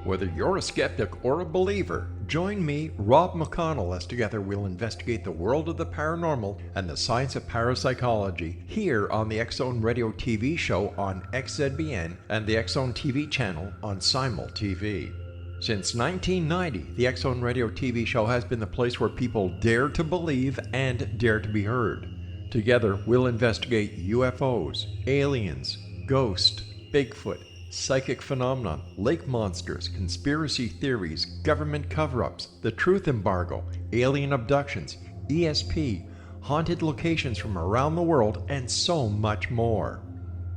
Whether you're a skeptic or a believer, join me, Rob McConnell, as together we'll investigate the world of the paranormal and the science of parapsychology here on the X-Zone Radio TV show on XZBN and the X-Zone TV channel on Simul TV. Since 1990, the X-Zone Radio TV show has been the place where people dare to believe and dare to be heard. Together, we'll investigate UFOs, aliens, ghosts, Bigfoot, psychic phenomenon, lake monsters, conspiracy theories, government cover-ups, the truth embargo, alien abductions, ESP, haunted locations from around the world, and so much more.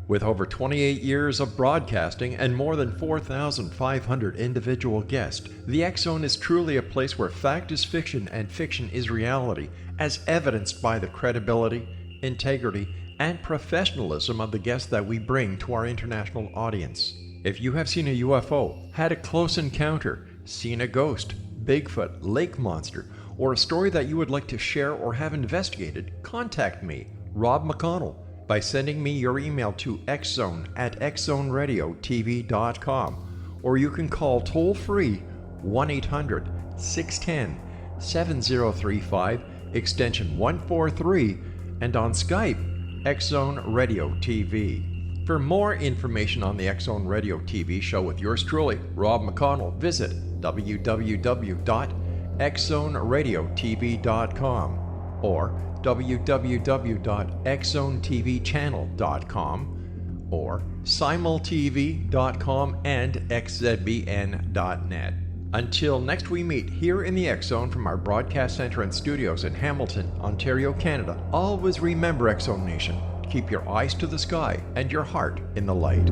With over 28 years of broadcasting and more than 4,500 individual guests, the X-Zone is truly a place where fact is fiction and fiction is reality, as evidenced by the credibility, integrity, and professionalism of the guests that we bring to our international audience. If you have seen a UFO, had a close encounter, seen a ghost, Bigfoot, lake monster, or a story that you would like to share or have investigated, contact me, Rob McConnell, by sending me your email to xzone@xzoneradiotv.com, or you can call toll-free 1-800-610-7035, extension 143, and on Skype, X-Zone Radio TV. For more information on the X-Zone Radio TV show with yours truly, Rob McConnell, visit www.xzoneradiotv.com or www.xzonetvchannel.com or simultv.com and xzbn.net. Until next we meet here in the X-Zone from our broadcast center and studios in Hamilton, Ontario, Canada, always remember, X-Zone Nation, keep your eyes to the sky and your heart in the light.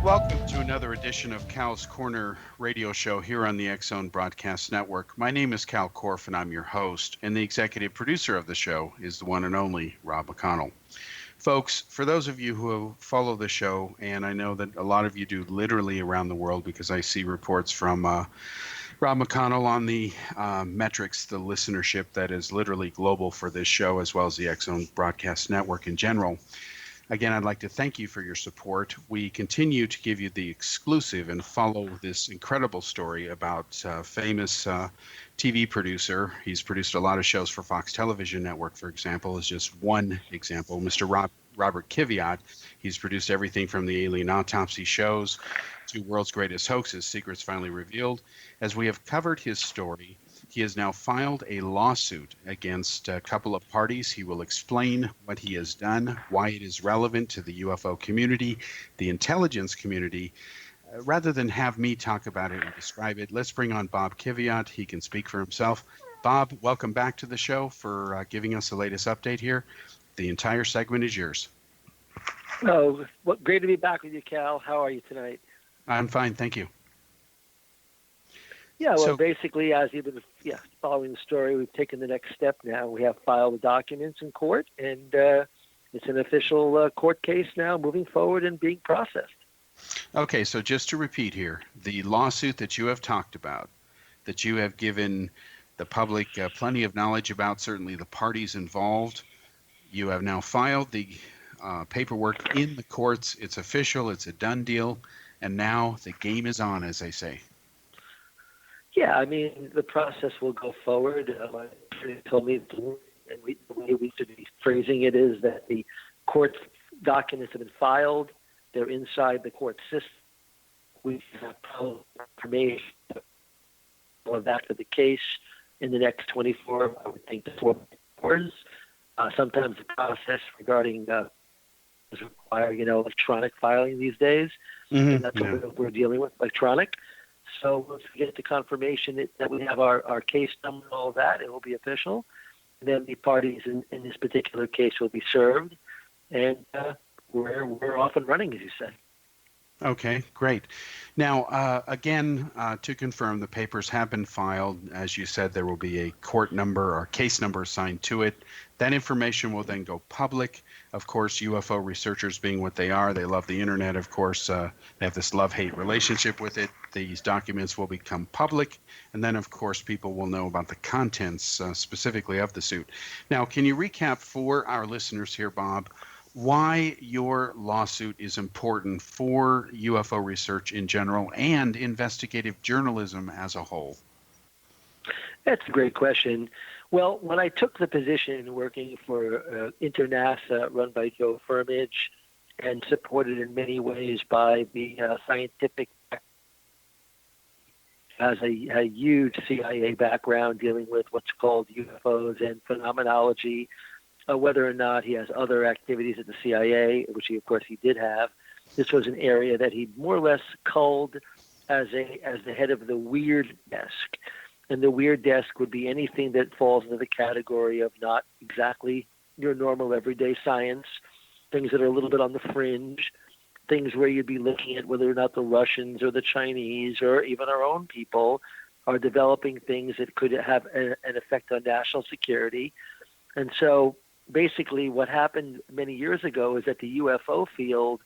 Welcome to another edition of Cal's Corner radio show here on the X-Zone Broadcast Network. My name is Kal Korff, and I'm your host, and the executive producer of the show is the one and only Rob McConnell. Folks, for those of you who follow the show, and I know that a lot of you do literally around the world because I see reports from Rob McConnell on the metrics, the listenership that is literally global for this show, as well as the X-Zone Broadcast Network in general. Again, I'd like to thank you for your support. We continue to give you the exclusive and follow this incredible story about famous TV producer. He's produced a lot of shows for Fox Television Network, for example, is just one example. Mr. Robert Kiviat. He's produced everything from the alien autopsy shows to World's Greatest Hoaxes, Secrets Finally Revealed. As we have covered his story, he has now filed a lawsuit against a couple of parties. He will explain what he has done, why it is relevant to the UFO community, the intelligence community. Rather than have me talk about it and describe it, let's bring on Bob Kiviat. He can speak for himself. Bob, welcome back to the show for giving us the latest update here. The entire segment is yours. Oh, great to be back with you, Cal. How are you tonight? I'm fine, thank you. Yeah, well, basically, as you've been following the story, we've taken the next step now. We have filed the documents in court, and it's an official court case now moving forward and being processed. Okay, so just to repeat here, the lawsuit that you have talked about, that you have given the public plenty of knowledge about, certainly the parties involved, you have now filed the paperwork in the courts. It's official, it's a done deal, and now the game is on, as they say. Yeah, I mean, the process will go forward. My attorney told me, and the way we should be phrasing it is that the court documents have been filed. They're inside the court system. We have information going back to the case in the next 24, I would think, to 4 hours. Sometimes the process regarding require, electronic filing these days. Mm-hmm. And that's what we're dealing with, electronic. So once we get the confirmation that we have our case number and all of that, it will be official. And then the parties in this particular case will be served. And we're off and running, as you said. Okay, great. Now, again, to confirm, the papers have been filed. As you said, there will be a court number or case number assigned to it. That information will then go public. Of course, UFO researchers being what they are, they love the internet, of course. They have this love-hate relationship with it. These documents will become public, and then, of course, people will know about the contents specifically of the suit. Now, can you recap for our listeners here, Bob, why your lawsuit is important for UFO research in general and investigative journalism as a whole? That's a great question. Well, when I took the position working for Internasa, run by Joe Firmage, and supported in many ways by the scientific, has a huge CIA background dealing with what's called UFOs and phenomenology, whether or not he has other activities at the CIA, which he, of course, he did have. This was an area that he more or less culled as the head of the weird desk. And the weird desk would be anything that falls into the category of not exactly your normal everyday science, things that are a little bit on the fringe, things where you'd be looking at whether or not the Russians or the Chinese or even our own people are developing things that could have an effect on national security. And so basically what happened many years ago is that the UFO field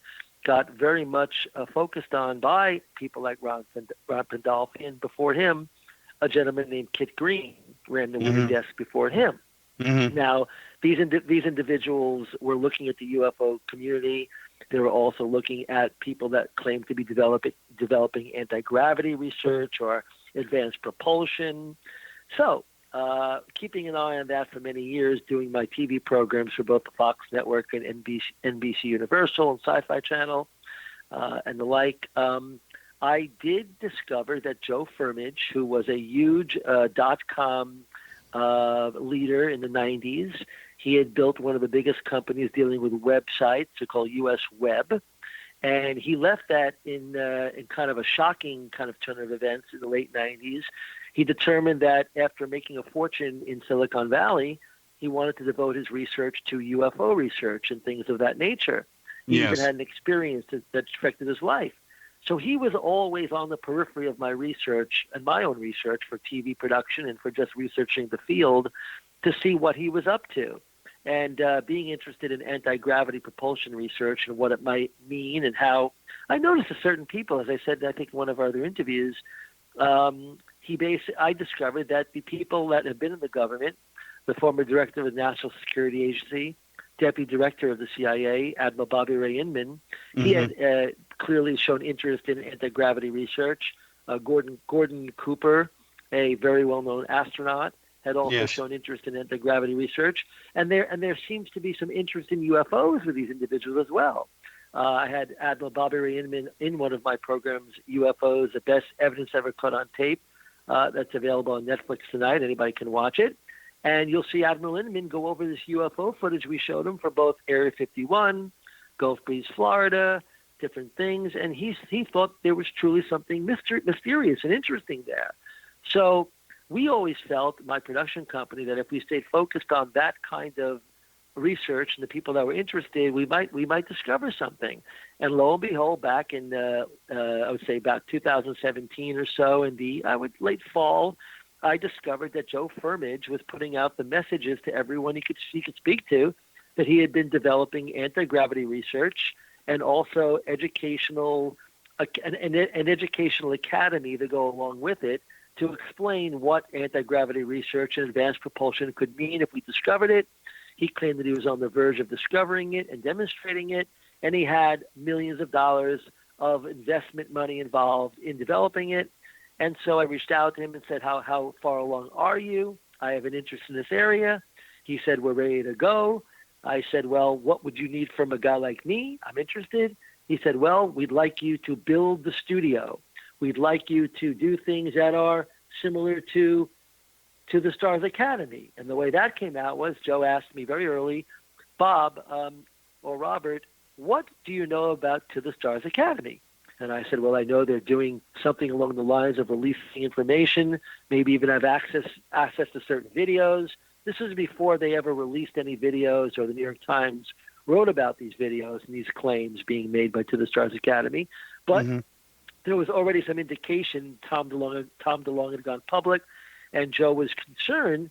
got very much focused on by people like Ron Pandolfi, and before him, a gentleman named Kit Green ran the weird desk before him. Now, these individuals were looking at the UFO community. They were also looking at people that claimed to be developing anti-gravity research or advanced propulsion. So, keeping an eye on that for many years, doing my TV programs for both the Fox Network and NBC Universal and Sci-Fi Channel and the like, I did discover that Joe Firmage, who was a huge .com leader in the 90s, he had built one of the biggest companies dealing with websites, called US Web, and he left that in kind of a shocking kind of turn of events in the late 90s. He determined that after making a fortune in Silicon Valley, he wanted to devote his research to UFO research and things of that nature. He even had an experience that affected his life. So he was always on the periphery of my research and my own research for TV production and for just researching the field to see what he was up to. And being interested in anti-gravity propulsion research and what it might mean and how I noticed that certain people, as I said, I think in one of our other interviews, I discovered that the people that have been in the government, the former director of the National Security Agency, deputy director of the CIA, Admiral Bobby Ray Inman, he had clearly shown interest in anti-gravity research. Gordon Cooper, a very well-known astronaut, had also shown interest in anti-gravity research, and there seems to be some interest in UFOs with these individuals as well. I had Admiral Bobby Ray Inman in one of my programs, UFOs, the best evidence ever caught on tape. That's available on Netflix tonight. Anybody can watch it. And you'll see Admiral Inman go over this UFO footage we showed him for both Area 51, Gulf Breeze, Florida, different things. And he thought there was truly something mysterious and interesting there. So we always felt, my production company, that if we stayed focused on that kind of research and the people that were interested, we might discover something. And lo and behold, back in I would say about 2017 or so, in the late fall, I discovered that Joe Firmage was putting out the messages to everyone he could speak to, that he had been developing anti-gravity research and also an educational academy to go along with it to explain what anti-gravity research and advanced propulsion could mean if we discovered it. He claimed that he was on the verge of discovering it and demonstrating it, and he had millions of dollars of investment money involved in developing it. And so I reached out to him and said, how far along are you? I have an interest in this area. He said, we're ready to go. I said, well, what would you need from a guy like me? I'm interested. He said, well, we'd like you to build the studio. We'd like you to do things that are similar to the Stars Academy. And the way that came out was Joe asked me very early, Bob or Robert, what do you know about To the Stars Academy? And I said, well, I know they're doing something along the lines of releasing information, maybe even have access to certain videos. This is before they ever released any videos or the New York Times wrote about these videos and these claims being made by To the Stars Academy. But there was already some indication Tom DeLonge had gone public, and Joe was concerned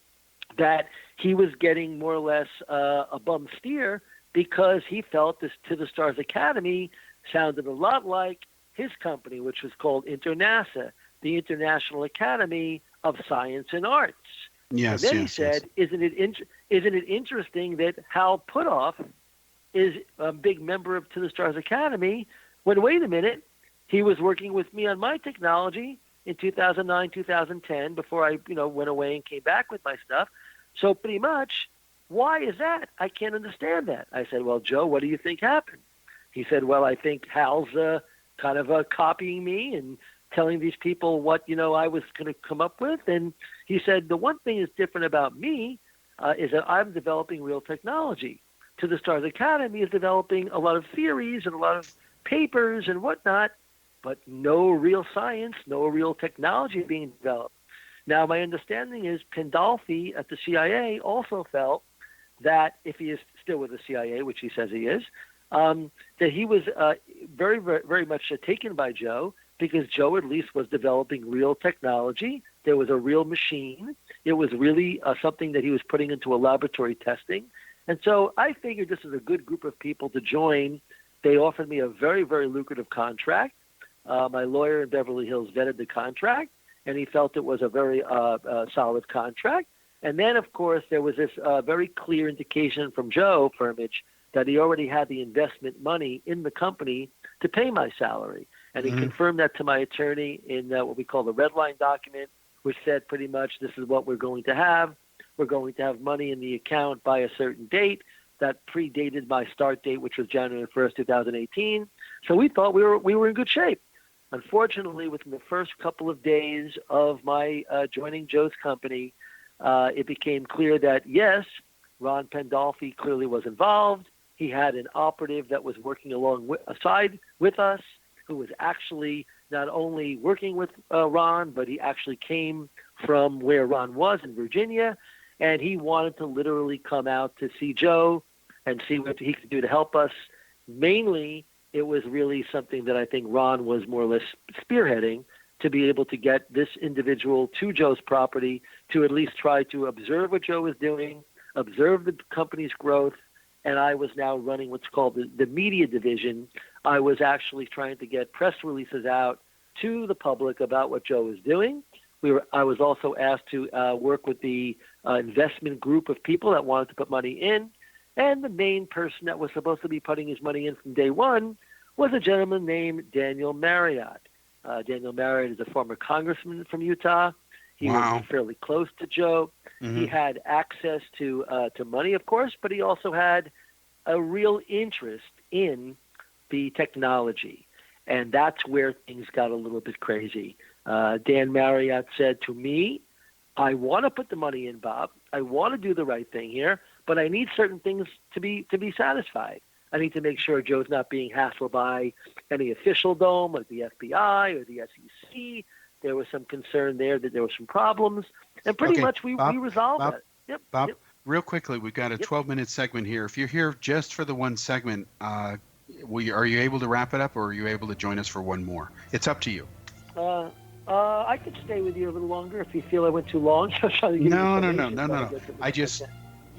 that he was getting more or less a bum steer because he felt this To the Stars Academy sounded a lot like his company, which was called InterNASA, the International Academy of Science and Arts. Yes, and then yes, he said, yes. isn't it interesting that Hal Puthoff is a big member of To the Stars Academy when, wait a minute, he was working with me on my technology in 2009, 2010, before I went away and came back with my stuff. So pretty much, why is that? I can't understand that. I said, well, Joe, what do you think happened? He said, well, I think Hal's kind of copying me and telling these people what, I was going to come up with. And he said, the one thing that's different about me is that I'm developing real technology. To the Stars Academy is developing a lot of theories and a lot of papers and whatnot, but no real science, no real technology being developed. Now, my understanding is Pandolfi at the CIA also felt that if he is still with the CIA, which he says he is, that he was very, very, very much taken by Joe, because Joe at least was developing real technology. There was a real machine. It was really something that he was putting into a laboratory testing. And so I figured this is a good group of people to join. They offered me a very, very lucrative contract. My lawyer in Beverly Hills vetted the contract, and he felt it was a very solid contract. And then, of course, there was this very clear indication from Joe Firmage that he already had the investment money in the company to pay my salary. And he confirmed that to my attorney in what we call the red line document, which said pretty much this is what we're going to have. We're going to have money in the account by a certain date that predated my start date, which was January 1st, 2018. So we thought we were in good shape. Unfortunately, within the first couple of days of my joining Joe's company, it became clear that, yes, Ron Pandolfi clearly was involved. He had an operative that was working aside with us, who was actually not only working with Ron, but he actually came from where Ron was in Virginia, and he wanted to literally come out to see Joe and see what he could do to help us. Mainly, it was really something that I think Ron was more or less spearheading, to be able to get this individual to Joe's property to at least try to observe what Joe was doing, observe the company's growth, and I was now running what's called the media division. I was actually trying to get press releases out to the public about what Joe was doing. I was also asked to work with the investment group of people that wanted to put money in, and the main person that was supposed to be putting his money in from day one was a gentleman named Daniel Marriott. Daniel Marriott is a former congressman from Utah. He was fairly close to Joe. He had access to money, of course, but he also had a real interest in the technology. And that's where things got a little bit crazy. Dan Marriott said to me, I want to put the money in, Bob. I want to do the right thing here, but I need certain things to be satisfied. I need to make sure Joe's not being hassled by any official dome like the FBI or the SEC. There was some concern there that there were some problems, and pretty much we resolved that. Yep. Bob, real quickly, we've got a 12-minute segment here. If you're here just for the one segment, are you able to wrap it up, or are you able to join us for one more? It's up to you. I could stay with you a little longer if you feel I went too long.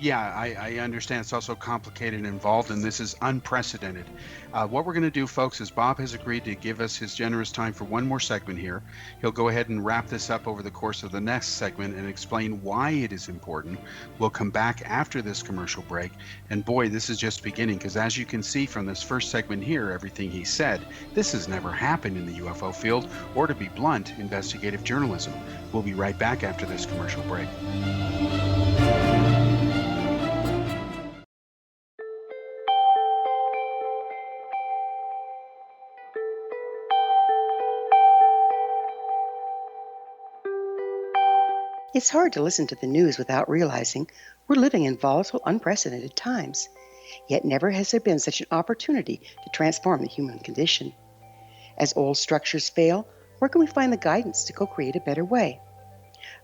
I understand it's also complicated and involved, and this is unprecedented. What we're going to do, folks, is Bob has agreed to give us his generous time for one more segment here. He'll go ahead and wrap this up over the course of the next segment and explain why it is important. We'll come back after this commercial break. And boy, this is just beginning, because as you can see from this first segment here, everything he said, this has never happened in the UFO field, or to be blunt, investigative journalism. We'll be right back after this commercial break. It's hard to listen to the news without realizing we're living in volatile, unprecedented times. Yet never has there been such an opportunity to transform the human condition. As old structures fail, where can we find the guidance to co-create a better way?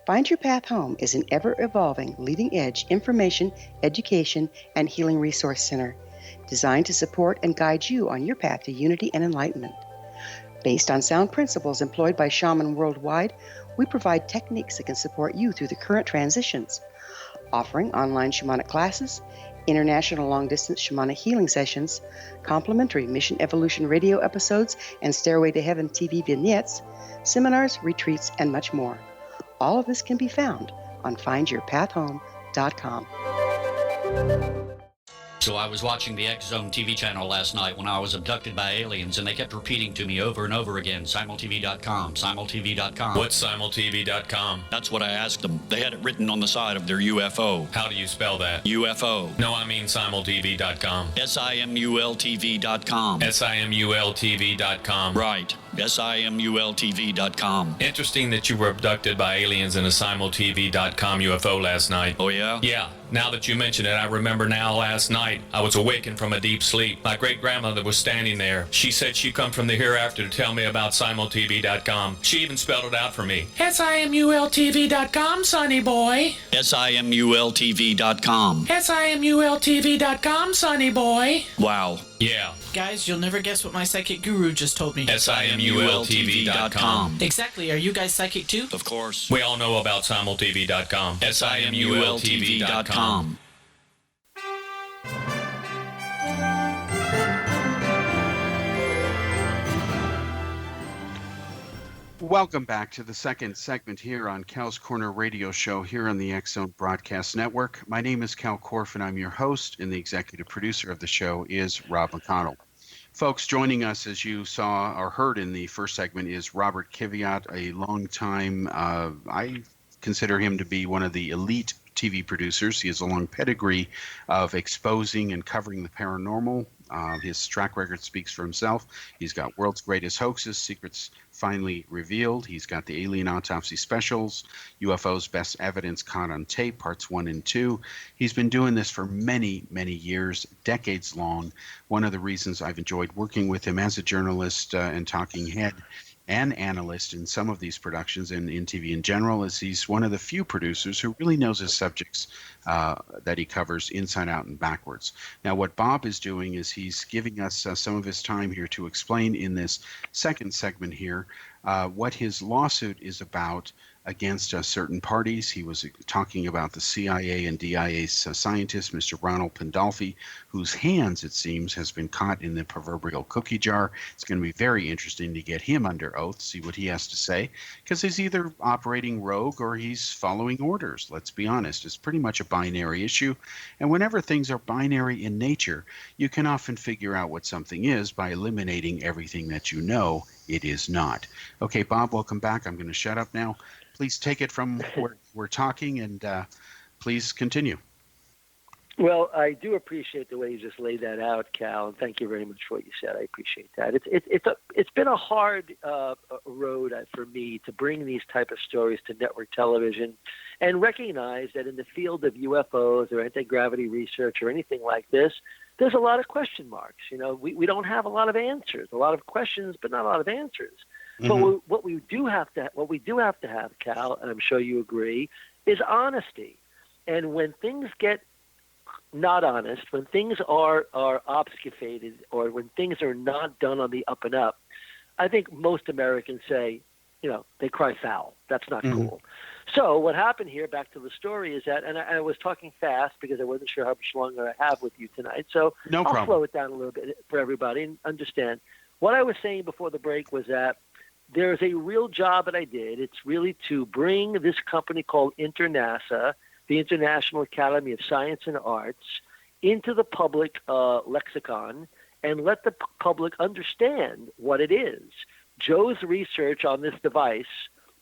Find Your Path Home is an ever-evolving, leading-edge information, education, and healing resource center designed to support and guide you on your path to unity and enlightenment. Based on sound principles employed by shaman worldwide, we provide techniques that can support you through the current transitions, offering online shamanic classes, international long-distance shamanic healing sessions, complimentary Mission Evolution radio episodes and Stairway to Heaven TV vignettes, seminars, retreats, and much more. All of this can be found on findyourpathhome.com. So I was watching the X Zone TV channel last night when I was abducted by aliens, and they kept repeating to me over and over again, simultv.com, simultv.com. What's simultv.com? That's what I asked them. They had it written on the side of their UFO. How do you spell that? UFO. No, I mean simultv.com. simultv.com. simultv.com. Right. simultv.com. Interesting that you were abducted by aliens in a simultv.com UFO last night. Oh, yeah? Yeah. Now that you mention it, I remember now last night I was awakened from a deep sleep. My great-grandmother was standing there. She said she'd come from the hereafter to tell me about simultv.com. She even spelled it out for me. simultv.com, sonny boy. simultv.com. simultv.com, sonny boy. Wow. Yeah. Guys, you'll never guess what my psychic guru just told me. simultv.com. Exactly. Are you guys psychic too? Of course. We all know about simultv.com. simultv.com. Welcome back to the second segment here on Cal's Corner Radio Show here on the X Zone Broadcast Network. My name is Kal Korff, and I'm your host, and the executive producer of the show is Rob McConnell. Folks, joining us, as you saw or heard in the first segment, is Robert Kiviat, a long-time, I consider him to be one of the elite TV producers. He has a long pedigree of exposing and covering the paranormal. His track record speaks for himself. He's got World's Greatest Hoaxes, Secrets Finally Revealed. He's got the Alien Autopsy Specials, UFO's Best Evidence Caught on Tape, Parts 1 and 2. He's been doing this for many, many years, decades long. One of the reasons I've enjoyed working with him as a journalist and talking head and analyst in some of these productions and in TV in general is he's one of the few producers who really knows his subjects that he covers inside out and backwards. Now, what Bob is doing is he's giving us some of his time here to explain in this second segment here what his lawsuit is about against certain parties. He was talking about the CIA and DIA scientist, Mr. Ronald Pandolfi, whose hands, it seems, has been caught in the proverbial cookie jar. It's going to be very interesting to get him under oath, see what he has to say, because he's either operating rogue or he's following orders. Let's be honest. It's pretty much a binary issue. And whenever things are binary in nature, you can often figure out what something is by eliminating everything that you know it is not. Okay, Bob, welcome back. I'm going to shut up now. Please take it from where we're talking, and please continue. Well, I do appreciate the way you just laid that out, Cal, and thank you very much for what you said. I appreciate that. It's been a hard road for me to bring these type of stories to network television and recognize that in the field of UFOs or anti-gravity research or anything like this, there's a lot of question marks. You know, we don't have a lot of answers, a lot of questions, but not a lot of answers. But what we do have to have, Cal, and I'm sure you agree, is honesty. And when things get not honest, when things are obfuscated, or when things are not done on the up and up, I think most Americans say, you know, they cry foul. That's not cool. So what happened here, back to the story, is that, and I was talking fast because I wasn't sure how much longer I have with you tonight, so I'll slow it down a little bit for everybody and understand. What I was saying before the break was that there's a real job that I did. It's really to bring this company called InterNASA, the International Academy of Science and Arts, into the public lexicon and let the public understand what it is. Joe's research on this device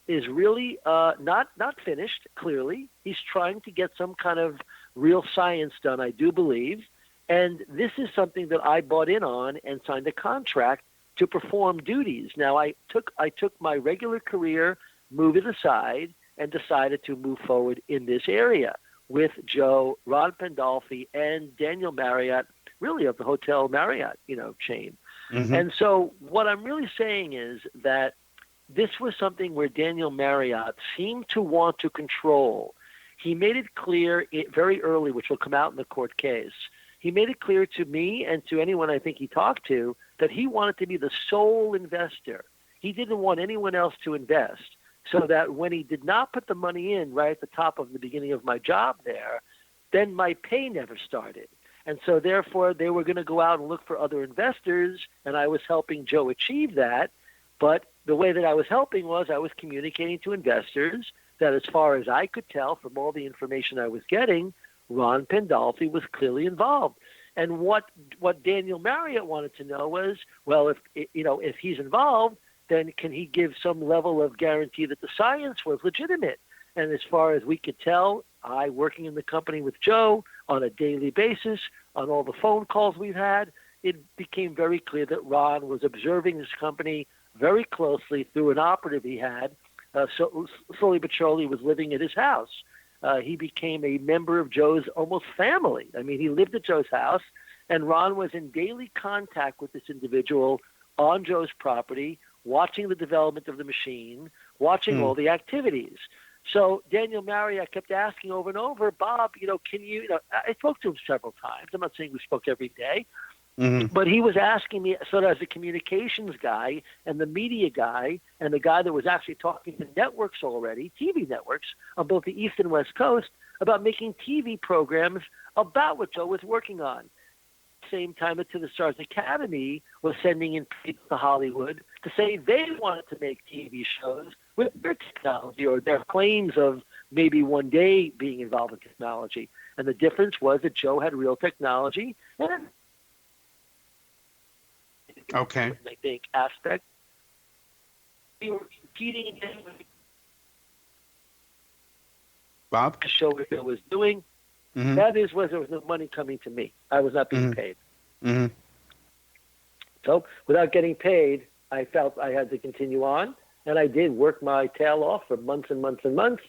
is really not finished, clearly. He's trying to get some kind of real science done, I do believe. And this is something that I bought in on and signed a contract to perform duties. Now, I took my regular career, moved it aside, and decided to move forward in this area with Joe, Ron Pandolfi, and Daniel Marriott, really of the Hotel Marriott, chain. And so what I'm really saying is that this was something where Daniel Marriott seemed to want to control. He made it clear very early, which will come out in the court case. He made it clear to me and to anyone I think he talked to that he wanted to be the sole investor. He didn't want anyone else to invest, so that when he did not put the money in right at the top of the beginning of my job there, then my pay never started. And so therefore they were going to go out and look for other investors, and I was helping Joe achieve that. But the way that I was helping was I was communicating to investors that, as far as I could tell from all the information I was getting, Ron Pandolfi was clearly involved. And what Daniel Marriott wanted to know was, well, if he's involved, then can he give some level of guarantee that the science was legitimate? And as far as we could tell, I, working in the company with Joe on a daily basis, on all the phone calls we've had, it became very clear that Ron was observing this company very closely through an operative he had. So slowly but surely was living at his house. He became a member of Joe's almost family. I mean, he lived at Joe's house, and Ron was in daily contact with this individual on Joe's property, watching the development of the machine, watching all the activities. So Daniel Marriott kept asking over and over, Bob, can you, I spoke to him several times. I'm not saying we spoke every day, but he was asking me sort of as a communications guy and the media guy and the guy that was actually talking to networks already, TV networks on both the East and West Coast, about making TV programs about what Joe was working on. Same time that To the Stars Academy was sending in people to Hollywood to say they wanted to make TV shows with their technology or their claims of maybe one day being involved in technology. And the difference was that Joe had real technology and okay. I think aspect. We were competing against Bob? the show what Joe was doing. Mm-hmm. That is, was there was no money coming to me. I was not being paid. Mm-hmm. So without getting paid, I felt I had to continue on, and I did work my tail off for months and months and months,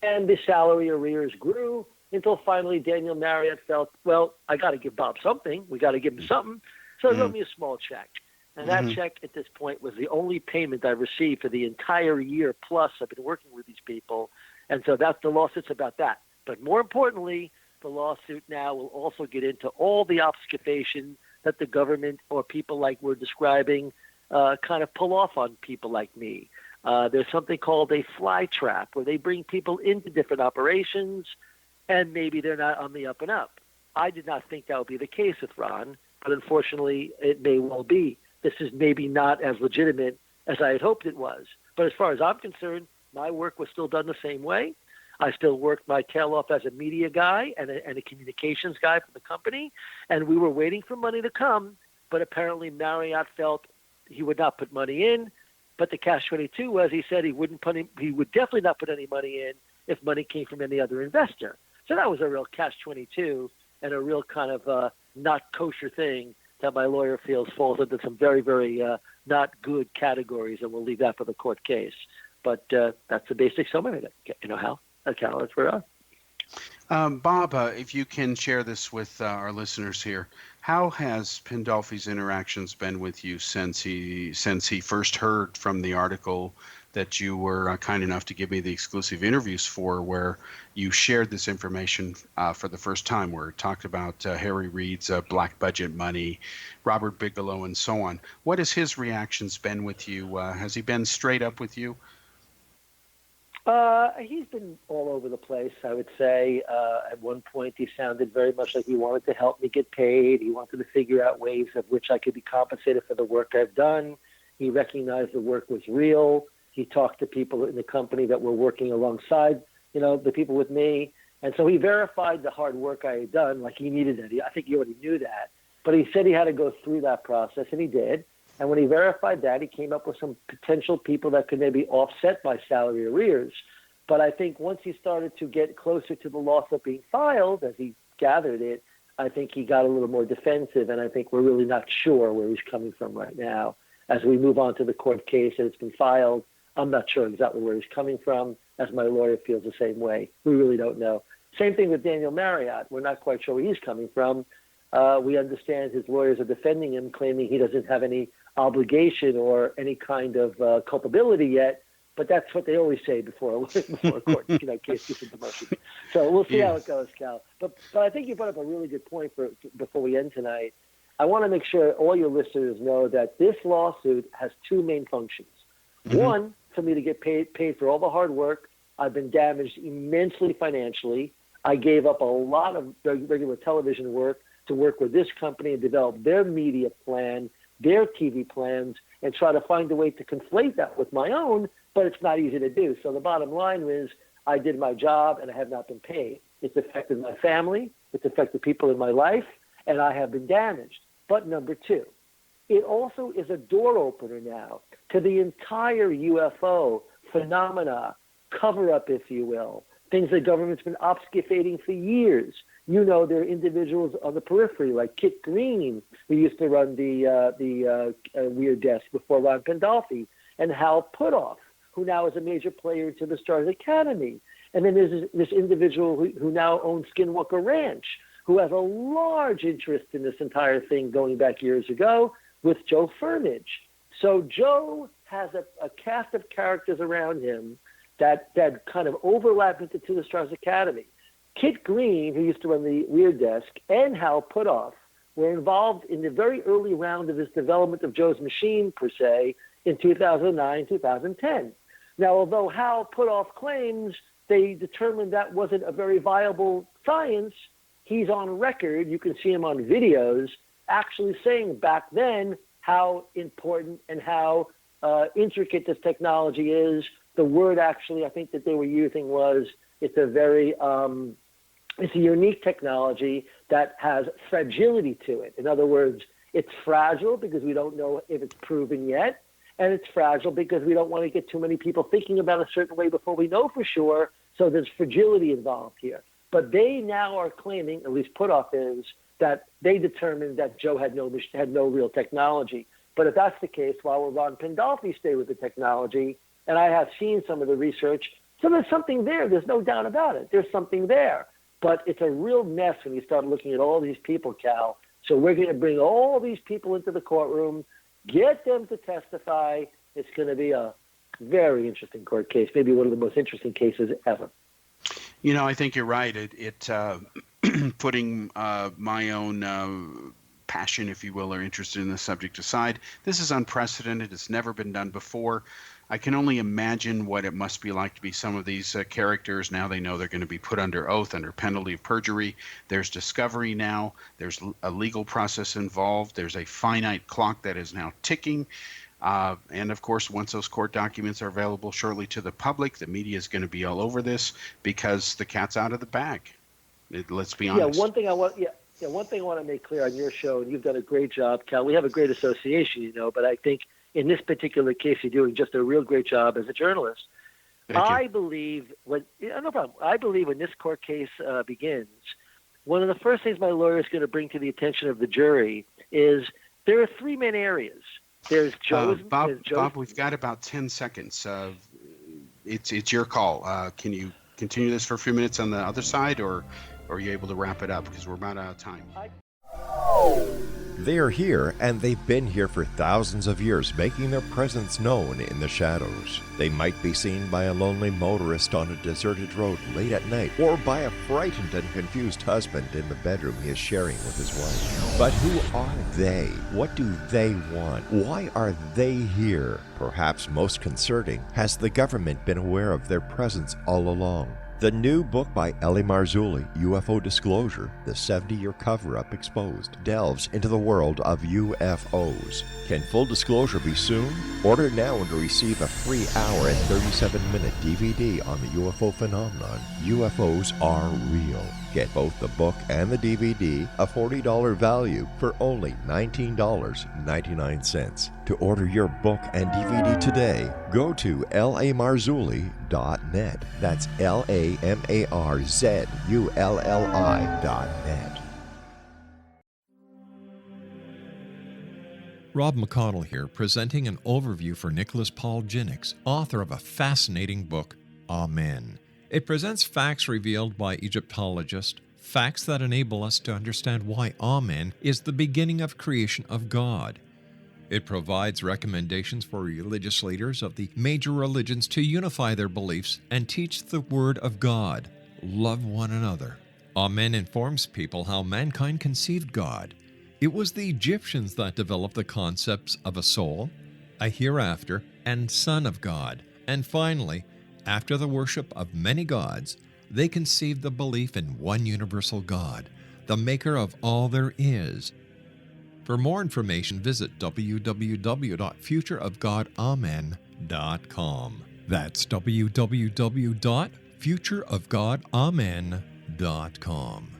and the salary arrears grew until finally Daniel Marriott felt, well, I got to give Bob something. We got to give him something. So he wrote me a small check, and that check at this point was the only payment I received for the entire year plus I've been working with these people, and so that's the lawsuit's about that. But more importantly, the lawsuit now will also get into all the obfuscation that the government or people like we're describing kind of pull off on people like me. There's something called a fly trap where they bring people into different operations and maybe they're not on the up and up. I did not think that would be the case with Ron, but unfortunately it may well be. This is maybe not as legitimate as I had hoped it was. But as far as I'm concerned, my work was still done the same way. I still worked my tail off as a media guy and a communications guy for the company, and we were waiting for money to come, but apparently Marriott felt he would not put money in, but the catch-22 was he said he would definitely not put any money in if money came from any other investor. So that was a real catch-22 and a real kind of not kosher thing that my lawyer feels falls into some very, very not good categories, and we'll leave that for the court case. But that's the basic summary of it. Hal? Cal, that's where Bob, if you can share this with our listeners here, how has Pandolfi's interactions been with you since he first heard from the article that you were kind enough to give me the exclusive interviews for, where you shared this information for the first time, where it talked about Harry Reid's black budget money, Robert Bigelow, and so on? What has his reactions been with you? Has he been straight up with you? He's been all over the place, I would say. At one point, he sounded very much like he wanted to help me get paid. He wanted to figure out ways of which I could be compensated for the work I've done. He recognized the work was real. He talked to people in the company that were working alongside, the people with me. And so he verified the hard work I had done, like he needed that. I think he already knew that. But he said he had to go through that process, and he did. And when he verified that, he came up with some potential people that could maybe offset my salary arrears. But I think once he started to get closer to the lawsuit being filed, as he gathered it, I think he got a little more defensive, and I think we're really not sure where he's coming from right now. As we move on to the court case and it's been filed, I'm not sure exactly where he's coming from, as my lawyer feels the same way. We really don't know. Same thing with Daniel Marriott. We're not quite sure where he's coming from. We understand his lawyers are defending him, claiming he doesn't have any obligation or any kind of culpability yet, but that's what they always say before a court case gets into motion. So we'll see how it goes, Cal. But I think you brought up a really good point before we end tonight. I want to make sure all your listeners know that this lawsuit has two main functions. Mm-hmm. One, for me to get paid for all the hard work. I've been damaged immensely financially. I gave up a lot of regular television work to work with this company and develop their media plan, their TV plans, and try to find a way to conflate that with my own, but it's not easy to do. So the bottom line is I did my job and I have not been paid. It's affected my family, it's affected people in my life, and I have been damaged. But number two, it also is a door opener now to the entire UFO phenomena, cover-up, if you will, things the government's been obfuscating for years. You know, there are individuals on the periphery like Kit Green, who used to run the Weird Desk before Ron Pandolfi, and Hal Puthoff, who now is a major player into the Stars Academy. And then there's this individual who now owns Skinwalker Ranch, who has a large interest in this entire thing going back years ago with Joe Furnage. So Joe has a cast of characters around him that kind of overlap into the Stars Academy. Kit Green, who used to run the Weird Desk, and Hal Puthoff were involved in the very early round of this development of Joe's machine, per se, in 2009, 2010. Now, although Hal Puthoff claims they determined that wasn't a very viable science, he's on record, you can see him on videos, actually saying back then how important and how intricate this technology is. The word actually I think that they were using was it's a unique technology that has fragility to it. In other words, it's fragile because we don't know if it's proven yet, and it's fragile because we don't want to get too many people thinking about a certain way before we know for sure, so there's fragility involved here. But they now are claiming, at least Puthoff is, that they determined that Joe had no real technology. But if that's the case, why will Ron Pandolfi stay with the technology? And I have seen some of the research. So there's something there. There's no doubt about it. There's something there. But it's a real mess when you start looking at all these people, Cal. So we're going to bring all these people into the courtroom, get them to testify. It's going to be a very interesting court case, maybe one of the most interesting cases ever. You know, I think you're right. Putting my own passion, if you will, or interest in the subject aside, this is unprecedented. It's never been done before. I can only imagine what it must be like to be some of these characters. Now they know they're going to be put under oath under penalty of perjury. There's discovery now. There's a legal process involved. There's a finite clock that is now ticking. And of course, once those court documents are available shortly to the public, the media is going to be all over this because the cat's out of the bag. Let's be honest. One thing I want to make clear on your show, and you've done a great job, Cal. We have a great association, you know, but I think in this particular case, you're doing just a real great job as a journalist. I believe when this court case begins, one of the first things my lawyer is going to bring to the attention of the jury is there are three main areas. There's Joe's. Bob, we've got about 10 seconds. It's your call. Can you continue this for a few minutes on the other side, or are you able to wrap it up because we're about out of time? They are here, and they've been here for thousands of years, making their presence known in the shadows. They might be seen by a lonely motorist on a deserted road late at night, or by a frightened and confused husband in the bedroom he is sharing with his wife. But who are they? What do they want? Why are they here? Perhaps most concerning, has the government been aware of their presence all along? The new book by L.A. Marzulli, UFO Disclosure, the 70-year cover-up exposed, delves into the world of UFOs. Can full disclosure be soon? Order now and receive a free hour and 37-minute DVD on the UFO phenomenon. UFOs are real. Get both the book and the DVD, a $40 value, for only $19.99. To order your book and DVD today, go to lamarzulli.net. That's LAMARZULLI.net. Rob McConnell here, presenting an overview for Nicholas Paul Jennings, author of a fascinating book, Amen. It presents facts revealed by Egyptologists, facts that enable us to understand why Amen is the beginning of creation of God. It provides recommendations for religious leaders of the major religions to unify their beliefs and teach the Word of God. Love one another. Amen informs people how mankind conceived God. It was the Egyptians that developed the concepts of a soul, a hereafter, and Son of God. And finally, after the worship of many gods, they conceived the belief in one universal God, the maker of all there is. For more information, visit www.futureofgodamen.com. That's www.futureofgodamen.com.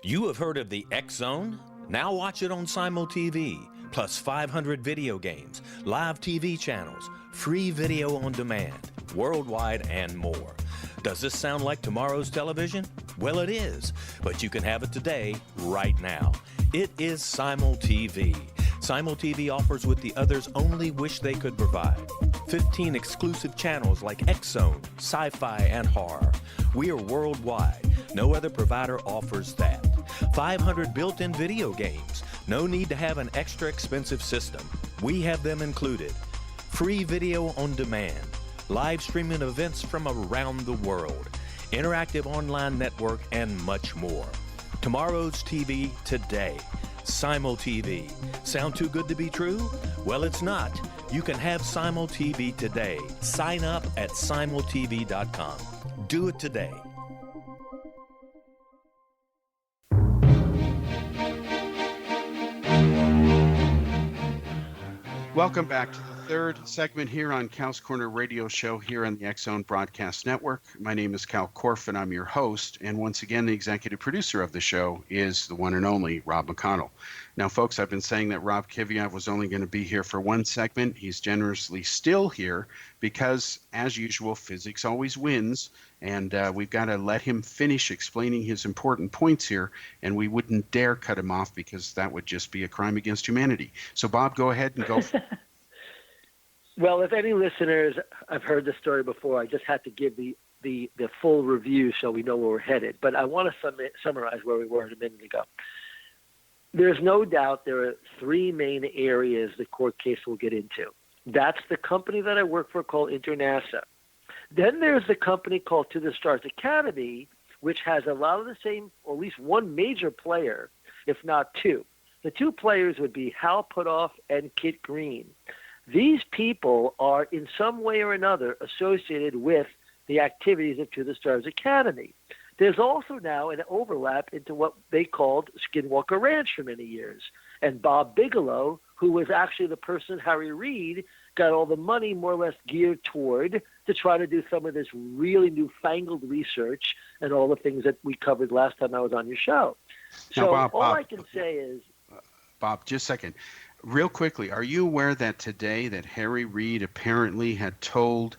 You have heard of the X Zone? Now watch it on Simul TV, plus 500 video games, live TV channels, free video on demand, worldwide, and more. Does this sound like tomorrow's television? Well, it is, but you can have it today, right now. It is Simul TV. Simul TV offers what the others only wish they could provide. 15 exclusive channels like X Zone, sci-fi, and horror. We are worldwide. No other provider offers that. 500 built-in video games. No need to have an extra expensive system. We have them included. Free video on demand. Live streaming events from around the world. Interactive online network, and much more. Tomorrow's TV today. Simul TV. Sound too good to be true? Well, it's not. You can have Simul TV today. Sign up at simultv.com. Do it today. Welcome back to the third segment here on Kal's Corner Radio Show here on the X Zone Broadcast Network. My name is Kal Korff, and I'm your host. And once again, the executive producer of the show is the one and only Rob McConnell. Now, folks, I've been saying that Rob Kiviat was only going to be here for one segment. He's generously still here because, as usual, physics always wins. And we've got to let him finish explaining his important points here, and we wouldn't dare cut him off because that would just be a crime against humanity. So, Bob, go ahead and go. Well, if any listeners have heard this story before, I just had to give the full review so we know where we're headed. But I want to summarize where we were a minute ago. There's no doubt there are three main areas the court case will get into. That's the company that I work for called Internasa. Then there's the company called To the Stars Academy, which has a lot of the same, or at least one major player, if not two. The two players would be Hal Puthoff and Kit Green. These people are in some way or another associated with the activities of To the Stars Academy. There's also now an overlap into what they called Skinwalker Ranch for many years. And Bob Bigelow, who was actually the person Harry Reid got all the money more or less geared toward to try to do some of this really newfangled research and all the things that we covered last time I was on your show. So now, Bob, I can say is... Bob, just a second. Real quickly, are you aware that today that Harry Reid apparently had told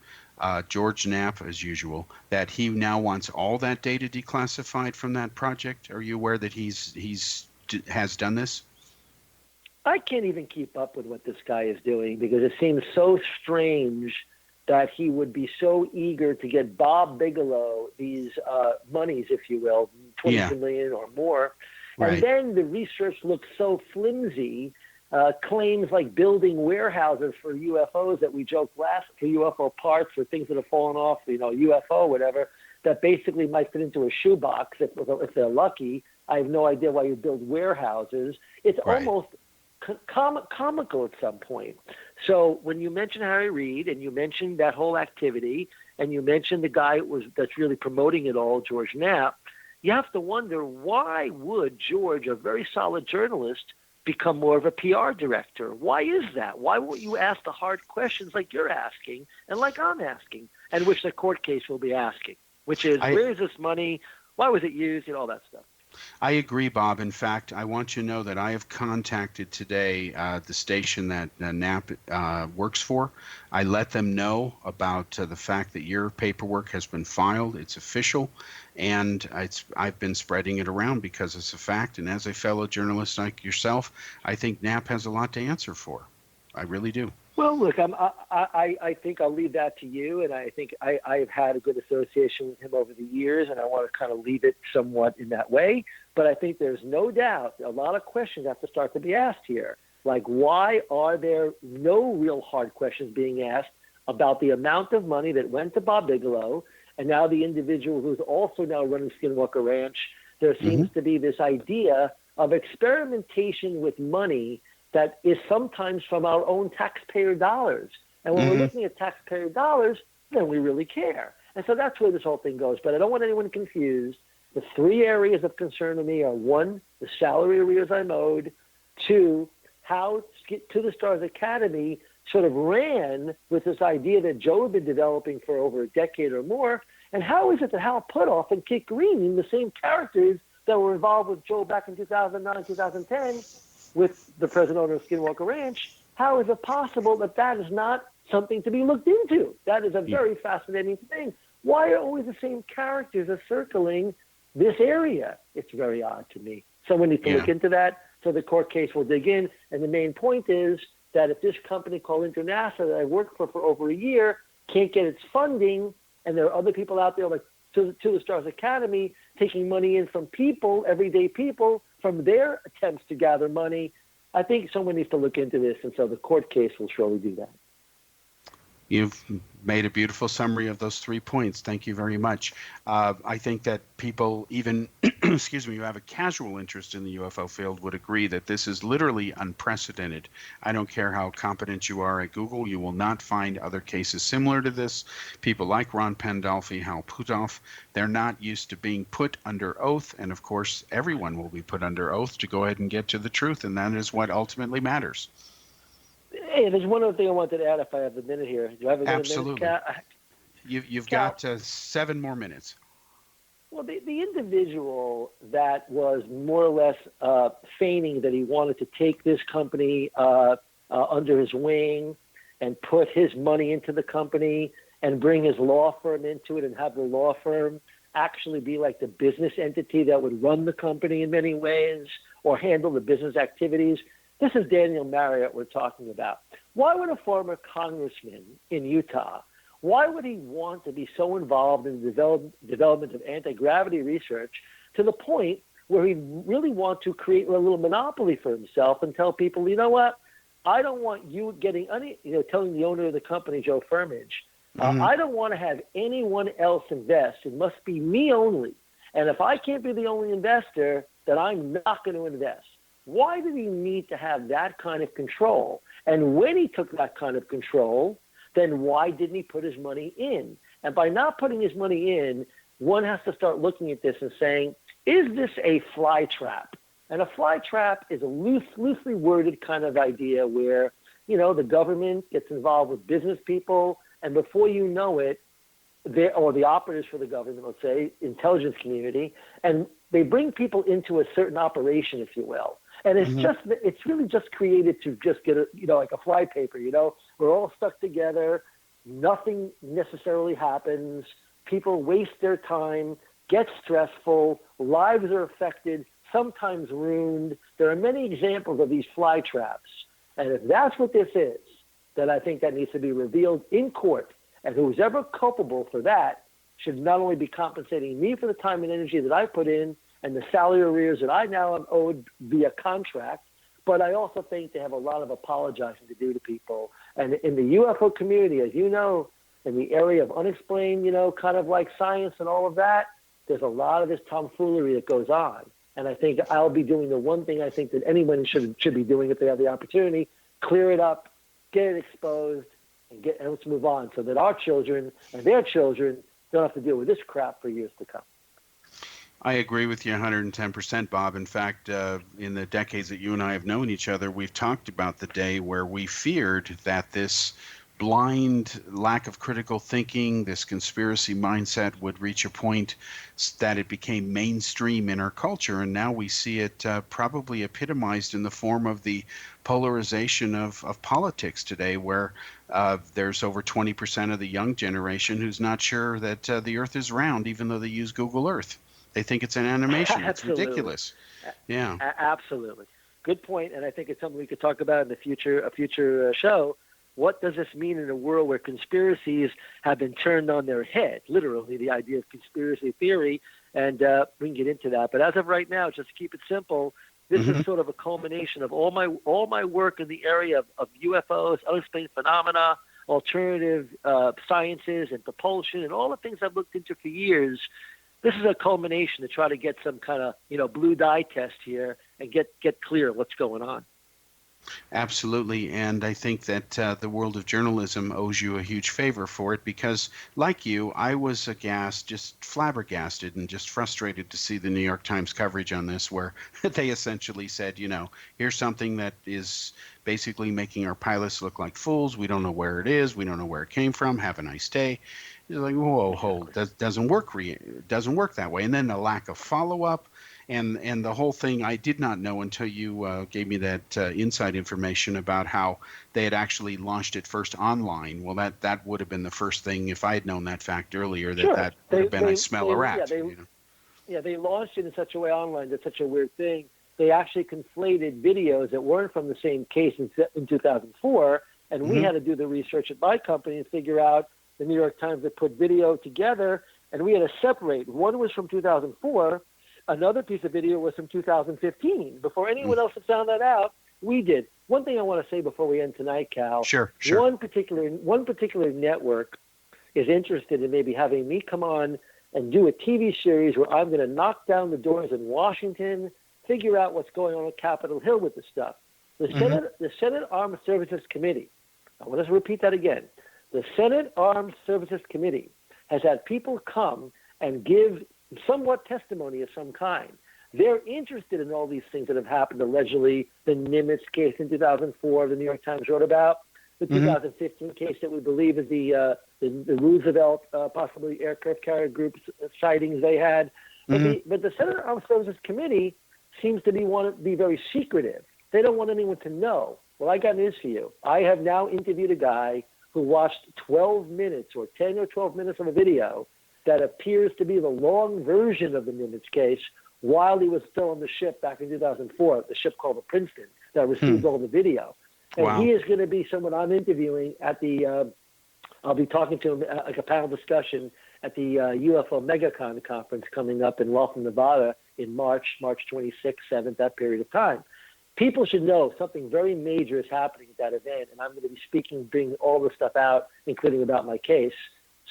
George Knapp, as usual, that he now wants all that data declassified from that project? Are you aware that has done this? I can't even keep up with what this guy is doing because it seems so strange that he would be so eager to get Bob Bigelow these monies, if you will, $22 million or more. Right. And then the research looks so flimsy. Claims like building warehouses for UFOs that we joked last, for UFO parts, for things that have fallen off, UFO, whatever, that basically might fit into a shoebox if they're lucky. I have no idea why you build warehouses. It's almost comical at some point. So when you mention Harry Reid and you mention that whole activity and you mention the guy that's really promoting it all, George Knapp, you have to wonder, why would George, a very solid journalist, become more of a PR director? Why is that? Why won't you ask the hard questions like you're asking and like I'm asking, and which the court case will be asking, which is, where is this money? Why was it used? All that stuff. I agree, Bob. In fact, I want you to know that I have contacted today the station that Knapp works for. I let them know about the fact that your paperwork has been filed. It's official, and I've been spreading it around because it's a fact. And as a fellow journalist like yourself, I think Knapp has a lot to answer for. I really do. Well, look, I think I'll leave that to you, and I think I've had a good association with him over the years, and I want to kind of leave it somewhat in that way. But I think there's no doubt a lot of questions have to start to be asked here. Like, why are there no real hard questions being asked about the amount of money that went to Bob Bigelow and now the individual who's also now running Skinwalker Ranch? There seems to be this idea of experimentation with money that is sometimes from our own taxpayer dollars. And when we're looking at taxpayer dollars, then we really care. And so that's where this whole thing goes. But I don't want anyone confused. The three areas of concern to me are: one, the salary arrears I'm owed; two, how To the Stars Academy sort of ran with this idea that Joe had been developing for over a decade or more, and how is it that Hal Puthoff and Kit Green, the same characters that were involved with Joe back in 2009, 2010, with the present owner of Skinwalker Ranch, how is it possible that that is not something to be looked into? That is a very fascinating thing. Why are always the same characters are circling this area? It's very odd to me. Someone needs to look into that, so the court case will dig in. And the main point is that if this company called International that I worked for over a year can't get its funding, and there are other people out there like To the Stars Academy taking money in from people, everyday people, from their attempts to gather money, I think someone needs to look into this, and so the court case will surely do that. You've made a beautiful summary of those 3 points. Thank you very much. I think that people, even, excuse me, who have a casual interest in the UFO field would agree that this is literally unprecedented. I don't care how competent you are at Google, you will not find other cases similar to this. People like Ron Pandolfi, Hal Puthoff, they're not used to being put under oath. And of course, everyone will be put under oath to go ahead and get to the truth. And that is what ultimately matters. Hey, there's one other thing I wanted to add if I have a minute here. Do I have a Absolutely. minute? You've got 7 more minutes. Well, the individual that was more or less feigning that he wanted to take this company under his wing and put his money into the company and bring his law firm into it and have the law firm actually be like the business entity that would run the company in many ways or handle the business activities. This is Daniel Marriott we're talking about. Why would a former congressman in Utah, why would he want to be so involved in the development of anti-gravity research to the point where he really want to create a little monopoly for himself and tell people, you know what, I don't want you getting any, telling the owner of the company, Joe Firmage, I don't want to have anyone else invest. It must be me only. And if I can't be the only investor, then I'm not going to invest. Why did he need to have that kind of control? And when he took that kind of control, then why didn't he put his money in? And by not putting his money in, one has to start looking at this and saying, is this a fly trap? And a fly trap is a loosely worded kind of idea where, the government gets involved with business people, and before you know it, or the operatives for the government, let's say, intelligence community, and they bring people into a certain operation, if you will. And it's really just created to just get like a fly paper, we're all stuck together. Nothing necessarily happens. People waste their time, get stressful, lives are affected, sometimes ruined. There are many examples of these fly traps. And if that's what this is, then I think that needs to be revealed in court. And who's ever culpable for that should not only be compensating me for the time and energy that I put in, and the salary arrears that I now am owed via contract, but I also think they have a lot of apologizing to do to people. And in the UFO community, as you know, in the area of unexplained, kind of like science and all of that, there's a lot of this tomfoolery that goes on. And I think I'll be doing the one thing I think that anyone should be doing if they have the opportunity: clear it up, get it exposed, and let's move on so that our children and their children don't have to deal with this crap for years to come. I agree with you 110%, Bob. In fact, in the decades that you and I have known each other, we've talked about the day where we feared that this blind lack of critical thinking, this conspiracy mindset would reach a point that it became mainstream in our culture. And now we see it probably epitomized in the form of the polarization of politics today, where there's over 20% of the young generation who's not sure that the Earth is round, even though they use Google Earth. They think it's an animation. It's ridiculous. Yeah. Absolutely. Good point. And I think it's something we could talk about in the future, a future show. What does this mean in a world where conspiracies have been turned on their head? Literally, the idea of conspiracy theory. And we can get into that. But as of right now, just to keep it simple, this is sort of a culmination of all my work in the area of UFOs, unexplained phenomena, alternative sciences, and propulsion, and all the things I've looked into for years. This is a culmination to try to get some kind of, blue dye test here and get clear what's going on. Absolutely, and I think that the world of journalism owes you a huge favor for it because, like you, I was aghast, just flabbergasted, and just frustrated to see the New York Times coverage on this, where they essentially said, here's something that is basically making our pilots look like fools. We don't know where it is. We don't know where it came from. Have a nice day. You're like, whoa, hold, that doesn't work. Doesn't work that way. And then the lack of follow-up. And the whole thing, I did not know until you gave me that inside information about how they had actually launched it first online. Well, that would have been the first thing, if I had known that fact earlier, that would have been I smell a rat. Yeah, they launched it in such a way online. That's such a weird thing. They actually conflated videos that weren't from the same case in 2004, and we had to do the research at my company and figure out the New York Times that put video together, and we had to separate. One was from 2004. Another piece of video was from 2015. Before anyone else had found that out, we did. One thing I want to say before we end tonight, Cal. Sure. One particular network is interested in maybe having me come on and do a TV series where I'm going to knock down the doors in Washington, figure out what's going on Capitol Hill with the stuff. The Senate Armed Services Committee, I want to repeat that again. The Senate Armed Services Committee has had people come and give somewhat testimony of some kind. They're interested in all these things that have happened, allegedly the Nimitz case in 2004, the New York Times wrote about, the 2015 case that we believe is the Roosevelt, possibly aircraft carrier group's sightings they had. But the Senate Armed Services Committee seems to be very secretive. They don't want anyone to know. Well, I got news for you. I have now interviewed a guy who watched 12 minutes or 10 or 12 minutes of a video that appears to be the long version of the Nimitz case while he was still on the ship back in 2004, the ship called the Princeton that received all the video. And he is going to be someone I'm interviewing at the, I'll be talking to him like a panel discussion at the UFO MegaCon conference coming up in Laughlin, Nevada in March 26th, 7th, that period of time. People should know something very major is happening at that event, and I'm going to be speaking, bringing all this stuff out, including about my case.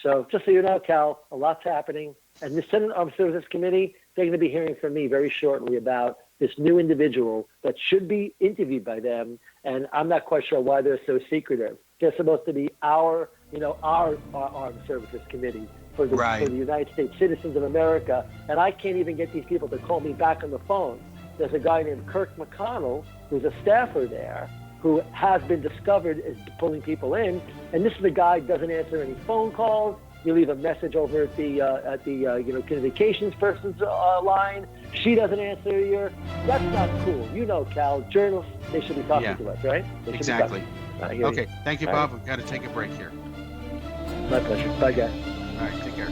So just so you know, Cal, a lot's happening. And the Senate Armed Services Committee, they're going to be hearing from me very shortly about this new individual that should be interviewed by them. And I'm not quite sure why they're so secretive. They're supposed to be our Armed Services Committee for the United States citizens of America. And I can't even get these people to call me back on the phone. There's a guy named Kirk McConnell, who's a staffer there, who has been discovered as pulling people in, and this is the guy who doesn't answer any phone calls. You leave a message over at the communications person's line. She doesn't answer you. That's not cool. Cal, journalists, they should be talking to us, right? Exactly. Okay, thank you, Bob. We've got to take a break here. My pleasure. Bye, guys. All right, take care.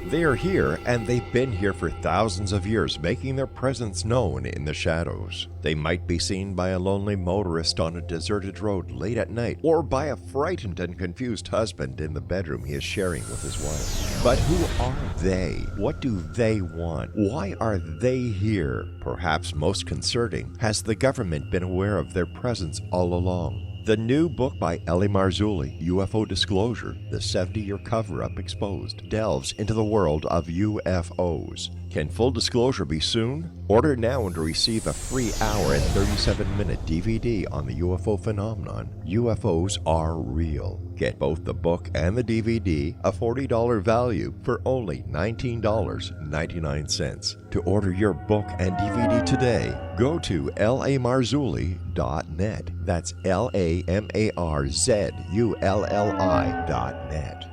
They are here, and they've been here for thousands of years, making their presence known in the shadows. They might be seen by a lonely motorist on a deserted road late at night, or by a frightened and confused husband in the bedroom he is sharing with his wife. But who are they? What do they want? Why are they here? Perhaps most concerning, has the government been aware of their presence all along? The new book by Eli Marzulli, UFO Disclosure, the 70-year cover-up exposed, delves into the world of UFOs. Can full disclosure be soon? Order now and receive a free hour and 37-minute DVD on the UFO phenomenon. UFOs are real. Get both the book and the DVD, a $40 value, for only $19.99. To order your book and DVD today, go to lamarzulli.net. That's LAMARZULLI.net.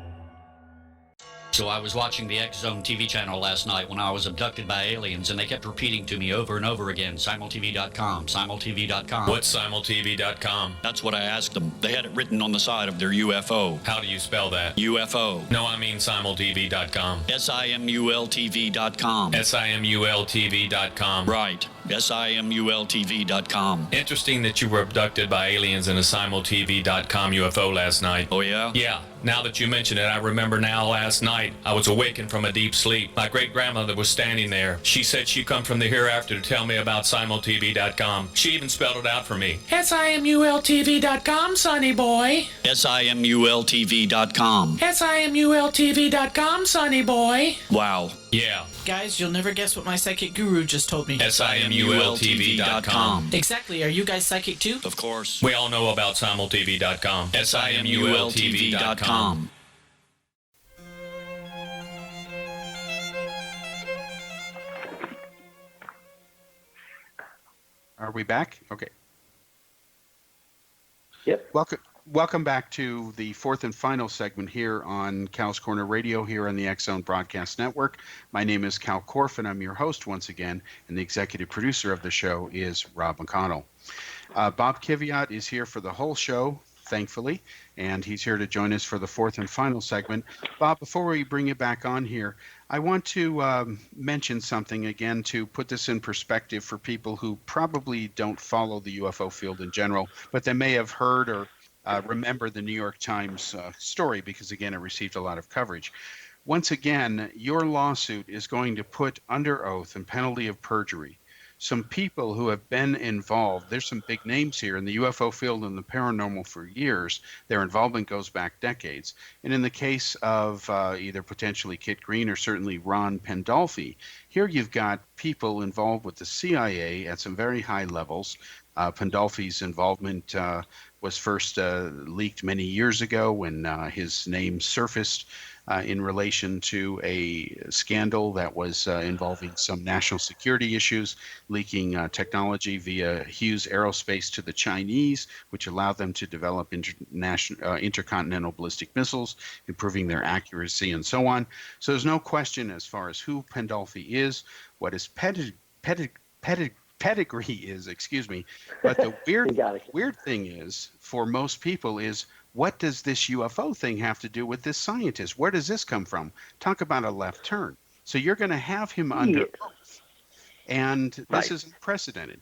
So I was watching the X Zone TV channel last night when I was abducted by aliens, and they kept repeating to me over and over again, simultv.com, simultv.com. What's simultv.com? That's what I asked them. They had it written on the side of their UFO. How do you spell that? UFO. No, I mean simultv.com. simultv.com. simultv.com. Right. simultv.com. Interesting that you were abducted by aliens in a simultv.com UFO last night. Oh, yeah? Yeah. Now that you mention it, I remember now last night I was awakened from a deep sleep. My great-grandmother was standing there. She said she come from the hereafter to tell me about simultv.com. She even spelled it out for me. SIMULTV.com, sonny boy. SIMULTV.com. SIMULTV.com, sonny boy. Wow. Yeah. Guys, you'll never guess what my psychic guru just told me. SIMULTV.com. Exactly. Are you guys psychic too? Of course. We all know about simultv.com. SIMULTV.com. Are we back? Okay. Yep. Welcome back to the fourth and final segment here on Cal's Corner Radio here on the X-Zone Broadcast Network. My name is Kal Korff, and I'm your host once again, and the executive producer of the show is Rob McConnell. Bob Kiviat is here for the whole show, thankfully, and he's here to join us for the fourth and final segment. Bob, before we bring you back on here, I want to mention something again to put this in perspective for people who probably don't follow the UFO field in general, but they may have heard or remember the New York Times story because, again, it received a lot of coverage. Once again, your lawsuit is going to put under oath and penalty of perjury some people who have been involved. There's some big names here in the UFO field and the paranormal for years. Their involvement goes back decades. And in the case of either potentially Kit Green or certainly Ron Pandolfi, here you've got people involved with the CIA at some very high levels. Pandolfi's involvement was first leaked many years ago when his name surfaced in relation to a scandal that was involving some national security issues, leaking technology via Hughes Aerospace to the Chinese, which allowed them to develop intercontinental ballistic missiles, improving their accuracy and so on. So there's no question as far as who Pandolfi is, what his pedigree is, but the weird thing is, for most people, is what does this UFO thing have to do with this scientist? Where does this come from? Talk about a left turn. So you're going to have him under oath, and this is unprecedented.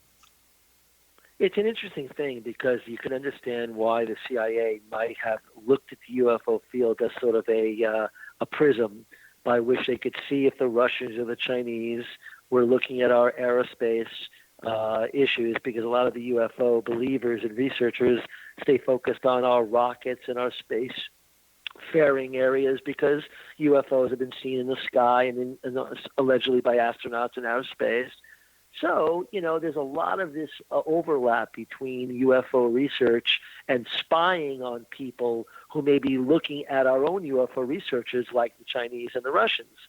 It's an interesting thing because you can understand why the CIA might have looked at the UFO field as sort of a prism by which they could see if the Russians or the Chinese were looking at our aerospace issues, because a lot of the UFO believers and researchers stay focused on our rockets and our space faring areas, because UFOs have been seen in the sky and allegedly by astronauts in outer space. So, there's a lot of this overlap between UFO research and spying on people who may be looking at our own UFO researchers like the Chinese and the Russians.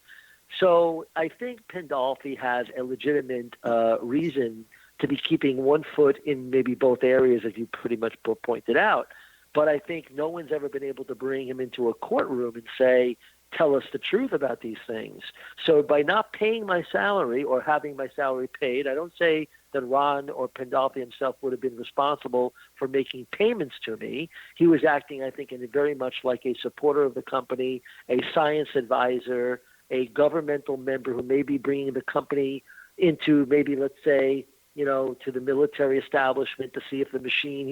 So I think Pandolfi has a legitimate reason to be keeping one foot in maybe both areas, as you pretty much pointed out. But I think no one's ever been able to bring him into a courtroom and say, tell us the truth about these things. So by not paying my salary or having my salary paid, I don't say that Ron or Pandolfi himself would have been responsible for making payments to me. He was acting, I think, very much like a supporter of the company, a science advisor, a governmental member who may be bringing the company into maybe, let's say, to the military establishment to see if the machine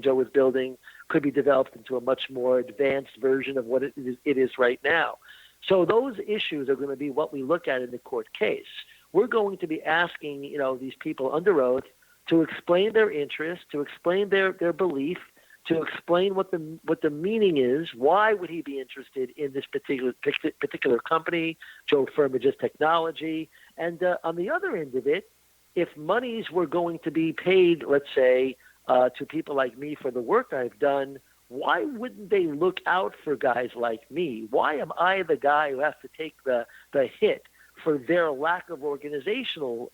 Joe was building, could be developed into a much more advanced version of what it is right now. So those issues are going to be what we look at in the court case. We're going to be asking, these people under oath to explain their interest, to explain their belief, to explain what the meaning is. Why would he be interested in this particular company, Joe Firmage's technology? And on the other end of it, if monies were going to be paid, let's say, to people like me for the work I've done, why wouldn't they look out for guys like me? Why am I the guy who has to take the hit for their lack of organizational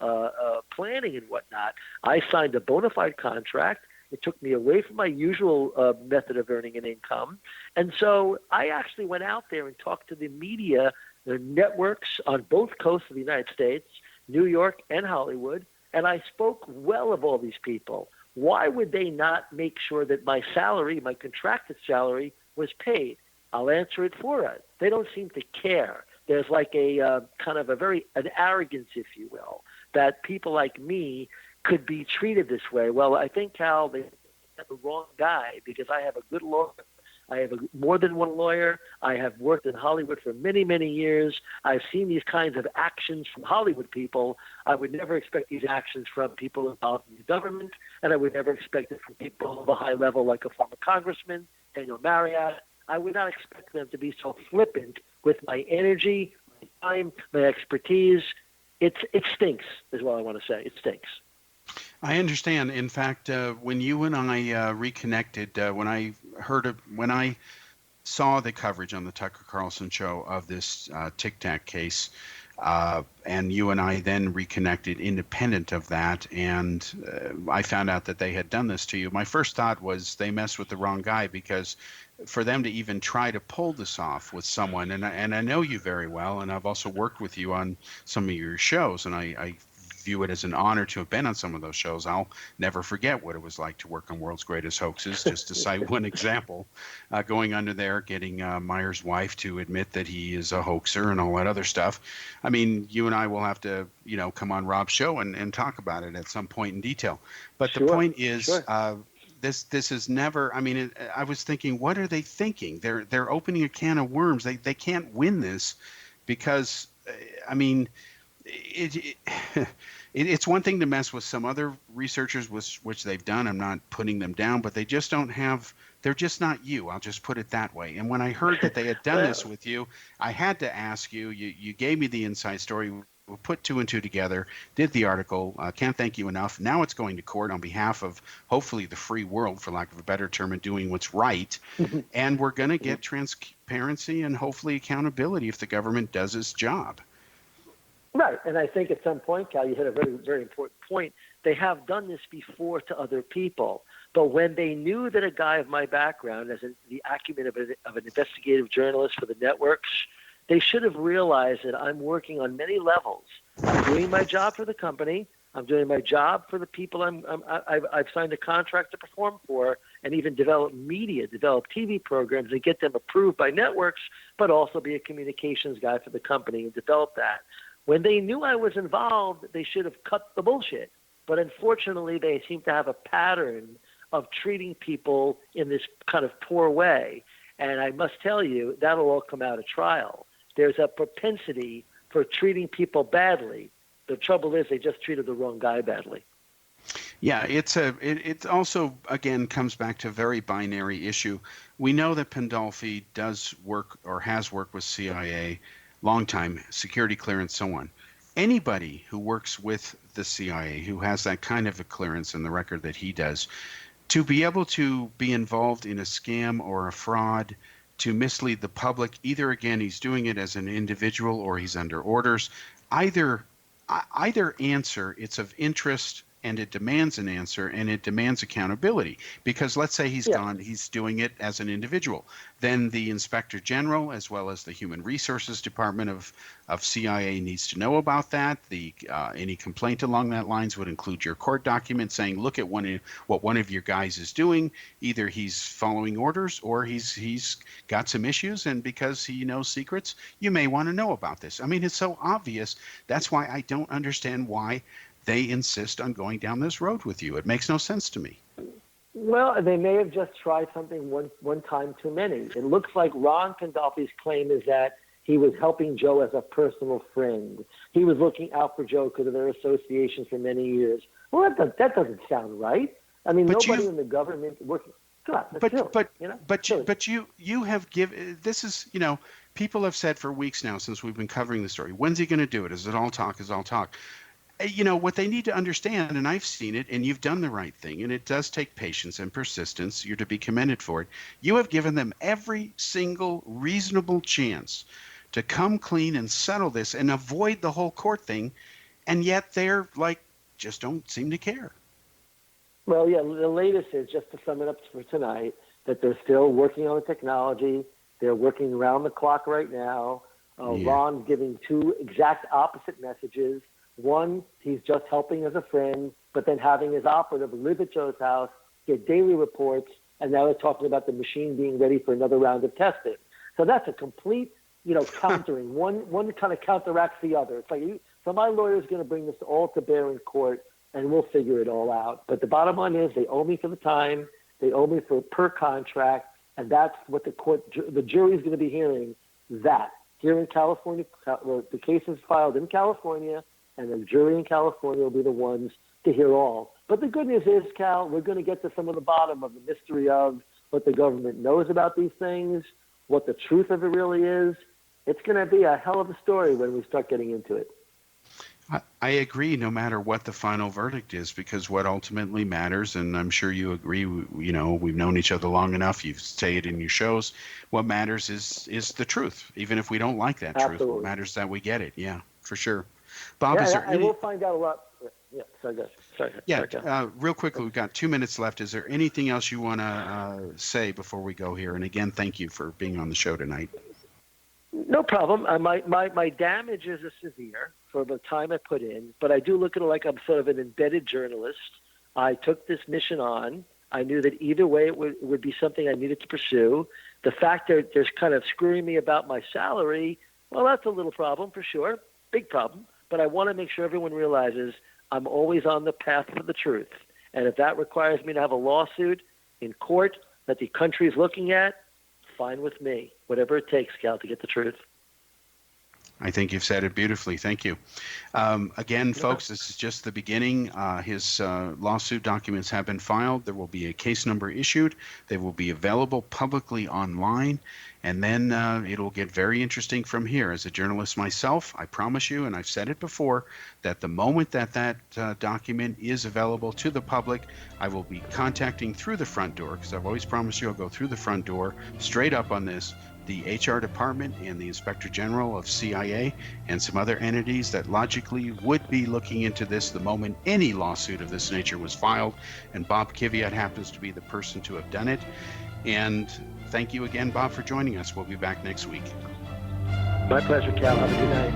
planning and whatnot? I signed a bona fide contract. It took me away from my usual method of earning an income. And so I actually went out there and talked to the media, the networks on both coasts of the United States, New York and Hollywood, and I spoke well of all these people. Why would they not make sure that my salary, my contracted salary, was paid? I'll answer it for us. They don't seem to care. There's like a kind of an arrogance, if you will, that people like me could be treated this way. Well, I think, Cal, they have the wrong guy, because I have a good lawyer I have more than one lawyer. I have worked in Hollywood for many, many years. I've seen these kinds of actions from Hollywood people. I would never expect these actions from people involved in the government, and I would never expect it from people of a high level like a former congressman, Daniel Marriott. I would not expect them to be so flippant with my energy, my time, my expertise. It stinks, is what I want to say. It stinks. I understand. In fact, when you and I reconnected, when I saw the coverage on the Tucker Carlson show of this Tic Tac case, and you and I then reconnected independent of that, and I found out that they had done this to you. My first thought was they messed with the wrong guy, because for them to even try to pull this off with someone, and I know you very well, and I've also worked with you on some of your shows, and I view it as an honor to have been on some of those shows. I'll never forget what it was like to work on World's Greatest Hoaxes, just to cite one example, going under there, getting Meyer's wife to admit that he is a hoaxer and all that other stuff. I mean, you and I will have to, come on Rob's show and talk about it at some point in detail. But the point is, this is never, I was thinking, what are they thinking? They're opening a can of worms. They can't win this because, it's one thing to mess with some other researchers, which they've done. I'm not putting them down, but they just don't have, they're just not you. I'll just put it that way. And when I heard that they had done this with you, I had to ask you, you gave me the inside story. We put two and two together, did the article. Can't thank you enough. Now it's going to court on behalf of hopefully the free world, for lack of a better term, and doing what's right. And we're going to get transparency and hopefully accountability if the government does its job. Right, and I think at some point, Cal, you hit a very, very important point. They have done this before to other people, but when they knew that a guy of my background, as the acumen of an investigative journalist for the networks, they should have realized that I'm working on many levels. I'm doing my job for the company. I'm doing my job for the people I've signed a contract to perform for, and even develop media, develop TV programs and get them approved by networks, but also be a communications guy for the company and develop that. When they knew I was involved, they should have cut the bullshit. But unfortunately, they seem to have a pattern of treating people in this kind of poor way. And I must tell you, that'll all come out at trial. There's a propensity for treating people badly. The trouble is they just treated the wrong guy badly. Yeah, it also, again, comes back to a very binary issue. We know that Pandolfi does work or has worked with CIA, long time, security clearance, so on. Anybody who works with the CIA, who has that kind of a clearance in the record that he does, to be able to be involved in a scam or a fraud, to mislead the public, either, again, he's doing it as an individual or he's under orders, either answer, it's of interest and it demands an answer and it demands accountability. Because let's say he's doing it as an individual. Then the Inspector General, as well as the Human Resources Department of CIA, needs to know about that. Any complaint along that lines would include your court document saying, look at what one of your guys is doing. Either he's following orders or he's got some issues, and because he knows secrets, you may want to know about this. I mean, it's so obvious. That's why I don't understand why they insist on going down this road with you. It makes no sense to me. Well, they may have just tried something one time too many. It looks like Ron Pandolfi's claim is that he was helping Joe as a personal friend. He was looking out for Joe because of their associations for many years. Well, that doesn't sound right. I mean, nobody in the government working. God, but you have given. This is, people have said for weeks now since we've been covering the story. When's he going to do it? Is it all talk? Is all talk? What they need to understand, and I've seen it, and you've done the right thing, and it does take patience and persistence. You're to be commended for it. You have given them every single reasonable chance to come clean and settle this and avoid the whole court thing, and yet they're just don't seem to care. Well, yeah, the latest is, just to sum it up for tonight, that they're still working on the technology. They're working around the clock right now. Ron's giving two exact opposite messages. One, he's just helping as a friend, but then having his operative live at Joe's house, get daily reports, and now they're talking about the machine being ready for another round of testing. So that's a complete, countering. One kind of counteracts the other. It's like, so my lawyer's going to bring this all to bear in court, and we'll figure it all out. But the bottom line is they owe me for the time. They owe me for per contract. And that's what the jury is going to be hearing, that. Here in California, the case is filed in California, and the jury in California will be the ones to hear all. But the good news is, Cal, we're going to get to some of the bottom of the mystery of what the government knows about these things, what the truth of it really is. It's going to be a hell of a story when we start getting into it. I agree, no matter what the final verdict is, because what ultimately matters, and I'm sure you agree, we've known each other long enough, you say it in your shows, what matters is the truth, even if we don't like that Absolutely. truth. What matters is that we get it. Yeah, for sure. Bob, is there I will find out a lot. Yeah, sorry. Real quickly, we've got 2 minutes left. Is there anything else you want to say before we go here? And again, thank you for being on the show tonight. No problem. My damages are severe for the time I put in, but I do look at it like I'm sort of an embedded journalist. I took this mission on. I knew that either way it would be something I needed to pursue. The fact that there's kind of screwing me about my salary, well, that's a little problem for sure, big problem. But I want to make sure everyone realizes I'm always on the path for the truth. And if that requires me to have a lawsuit in court that the country is looking at, fine with me. Whatever it takes, Cal, to get the truth. I think you've said it beautifully. Thank you. Again, folks, this is just the beginning. His lawsuit documents have been filed. There will be a case number issued. They will be available publicly online. And then it'll get very interesting from here. As a journalist myself, I promise you, and I've said it before, that the moment that document is available to the public, I will be contacting through the front door, because I've always promised you I'll go through the front door, straight up on this, the HR department and the Inspector General of CIA and some other entities that logically would be looking into this the moment any lawsuit of this nature was filed. And Bob Kiviat happens to be the person to have done it. And thank you again, Bob, for joining us. We'll be back next week. My pleasure, Cal. Have a good night.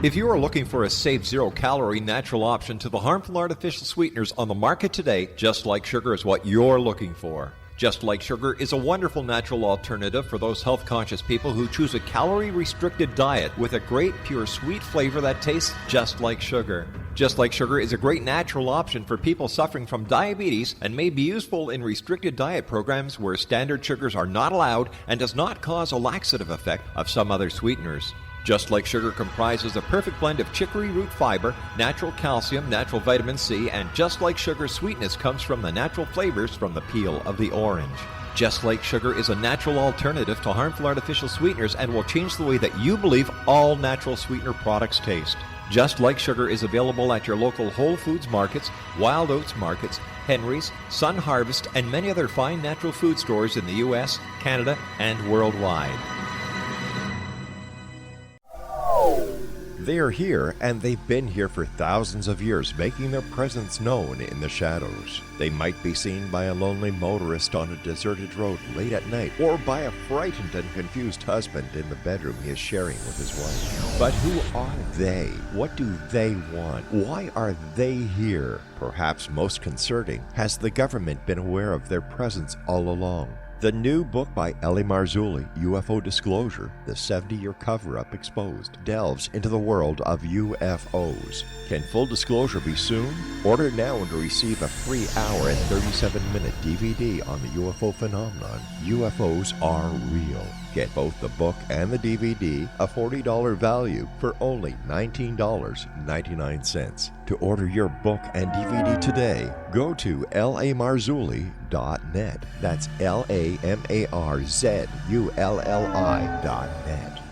If you are looking for a safe, zero-calorie natural option to the harmful artificial sweeteners on the market today, Just Like Sugar is what you're looking for. Just Like Sugar is a wonderful natural alternative for those health-conscious people who choose a calorie-restricted diet with a great, pure, sweet flavor that tastes just like sugar. Just Like Sugar is a great natural option for people suffering from diabetes and may be useful in restricted diet programs where standard sugars are not allowed and does not cause a laxative effect of some other sweeteners. Just Like Sugar comprises a perfect blend of chicory root fiber, natural calcium, natural vitamin C, and Just Like Sugar's sweetness comes from the natural flavors from the peel of the orange. Just Like Sugar is a natural alternative to harmful artificial sweeteners and will change the way that you believe all natural sweetener products taste. Just Like Sugar is available at your local Whole Foods markets, Wild Oats markets, Henry's, Sun Harvest, and many other fine natural food stores in the U.S., Canada, and worldwide. They are here, and they've been here for thousands of years, making their presence known in the shadows. They might be seen by a lonely motorist on a deserted road late at night, or by a frightened and confused husband in the bedroom he is sharing with his wife. But who are they? What do they want? Why are they here? Perhaps most concerning, has the government been aware of their presence all along? The new book by R.E.L-MAR, UFO Disclosure, the 70-year cover-up exposed, delves into the world of UFOs. Can full disclosure be soon? Order now and receive a free hour and 37-minute DVD on the UFO phenomenon. UFOs are real. Get both the book and the DVD, a $40 value, for only $19.99. To order your book and DVD today, go to lamarzulli.net. That's LAMARZULLI.net.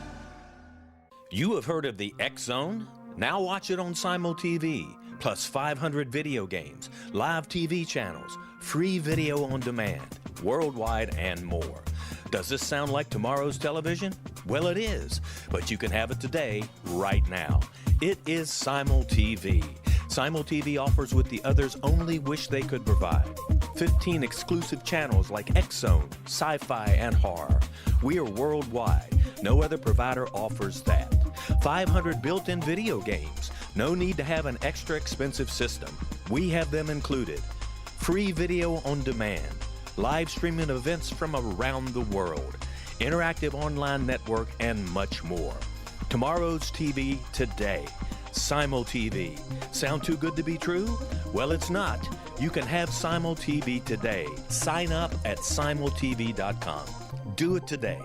You have heard of the X Zone? Now watch it on Simul TV, plus 500 video games, live TV channels, free video on demand, worldwide, and more. Does this sound like tomorrow's television? Well, it is, but you can have it today, right now. It is Simul TV. Simul TV offers what the others only wish they could provide. 15 exclusive channels like X-Zone, Sci-Fi, and Horror. We are worldwide. No other provider offers that. 500 built-in video games. No need to have an extra expensive system. We have them included. Free video on demand. Live streaming events from around the world. Interactive online network, and much more. Tomorrow's TV today. Simul TV. Sound too good to be true? Well, it's not. You can have Simul TV today. Sign up at simultv.com. Do it today.